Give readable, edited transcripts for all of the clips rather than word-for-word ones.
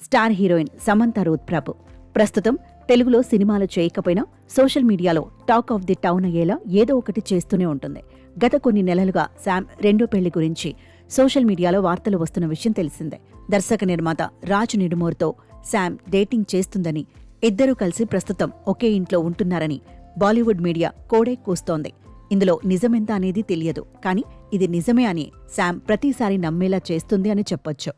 Star heroine Samantha Ruth ప్రభు ప్రస్తుతం తెలుగులో సినిమాలు చేయకపోయినా సోషల్ మీడియాలో టాక్ ఆఫ్ ది టౌన్ అయ్యేలా ఏదో ఒకటి చేస్తూనే ఉంటుంది. గత కొన్ని నెలలుగా శామ్ రెండో పెళ్లి గురించి సోషల్ మీడియాలో వార్తలు వస్తున్న విషయం తెలిసిందే. దర్శక నిర్మాత రాజ్ నిడుమోర్తో శామ్ డేటింగ్ చేస్తుందని, ఇద్దరూ కలిసి ప్రస్తుతం ఒకే ఇంట్లో ఉంటున్నారని బాలీవుడ్ మీడియా కోడే కూస్తోంది. ఇందులో నిజమెంత అనేది తెలియదు, కానీ ఇది నిజమే అని శామ్ ప్రతిసారి నమ్మేలా చేస్తుంది అని చెప్పొచ్చు.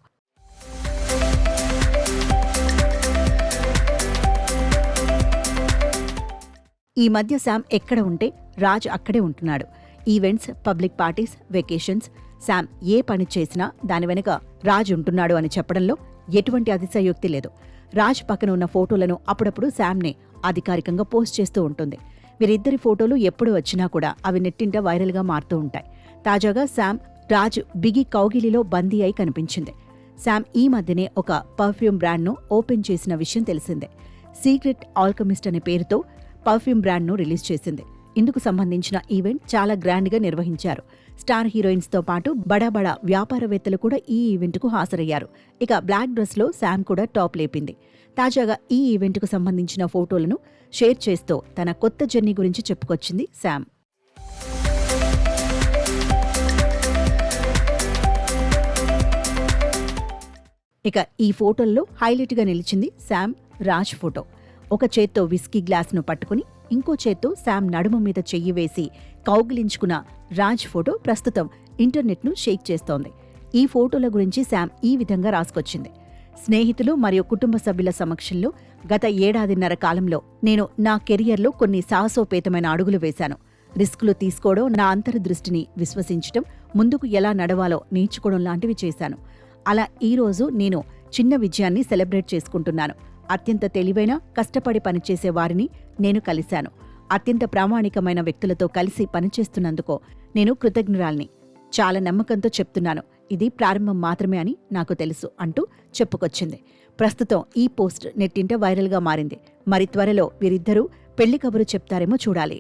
ఈ మధ్య శామ్ ఎక్కడ ఉంటే రాజ్ అక్కడే ఉంటున్నాడు. Events, public parties, vacations, Sam ఏ పని చేసినా దాని వెనుక రాజ్ ఉంటున్నాడు అని చెప్పడంలో ఎటువంటి అతిశయోక్తి లేదు. రాజ్ పక్కన ఉన్న ఫోటోలను అప్పుడప్పుడు శామ్నే అధికారికంగా పోస్ట్ చేస్తూ ఉంటుంది. వీరిద్దరి ఫోటోలు ఎప్పుడు వచ్చినా కూడా అవి నెట్టింట వైరల్గా మారుతూ ఉంటాయి. తాజాగా శామ్ రాజ్ బిగి కౌగిలిలో బందీ అయి కనిపించింది. శామ్ ఈ మధ్యనే ఒక పర్ఫ్యూమ్ బ్రాండ్ను ఓపెన్ చేసిన విషయం తెలిసిందే. సీక్రెట్ ఆల్కమిస్ట్ అనే పేరుతో పర్ఫ్యూమ్ బ్రాండ్ను రిలీజ్ చేసింది. ఇందుకు సంబంధించిన ఈవెంట్ చాలా గ్రాండ్గా నిర్వహించారు. స్టార్ హీరోయిన్స్తో పాటు బడా వ్యాపారవేత్తలు కూడా ఈ ఈవెంట్కు హాజరయ్యారు. ఇక బ్లాక్ డ్రెస్లో శామ్ కూడా టాప్ లేపింది. తాజాగా ఈ ఈవెంట్కు సంబంధించిన ఫోటోలను షేర్ చేస్తూ తన కొత్త జర్నీ గురించి చెప్పుకొచ్చింది శామ్. ఇక ఈ ఫోటోల్లో హైలైట్గా నిలిచింది శామ్ రాజ్ ఫోటో. ఒక చేత్తో విస్కీ గ్లాస్ను పట్టుకుని ఇంకో చేత్తో శామ్ నడుము మీద చెయ్యి వేసి కౌగిలించుకున్న రాజ్ ఫోటో ప్రస్తుతం ఇంటర్నెట్ను షేక్ చేస్తోంది. ఈ ఫోటోల గురించి శామ్ ఈ విధంగా రాసుకొచ్చింది. స్నేహితులు మరియు కుటుంబ సభ్యుల సమక్షంలో గత 1.5 ఏళ్ల కాలంలో నేను నా కెరియర్లో కొన్ని సాహసోపేతమైన అడుగులు వేశాను. రిస్కులు తీసుకోవడం, నా అంతర్దృష్టిని విశ్వసించడం, ముందుకు ఎలా నడవాలో నేర్చుకోవడం లాంటివి చేశాను. అలా ఈరోజు నేను చిన్న విజయాన్ని సెలబ్రేట్ చేసుకుంటున్నాను. అత్యంత తెలివైన, కష్టపడి పనిచేసే వారిని నేను కలిశాను. అత్యంత ప్రామాణికమైన వ్యక్తులతో కలిసి పనిచేస్తున్నందుకు నేను కృతజ్ఞురాల్ని. చాలా నమ్మకంతో చెప్తున్నాను, ఇది ప్రారంభం మాత్రమే అని నాకు తెలుసు అంటూ చెప్పుకొచ్చింది. ప్రస్తుతం ఈ పోస్ట్ నెట్టింట వైరల్గా మారింది. మరి త్వరలో వీరిద్దరూ పెళ్లి కబురు చెప్తారేమో చూడాలి.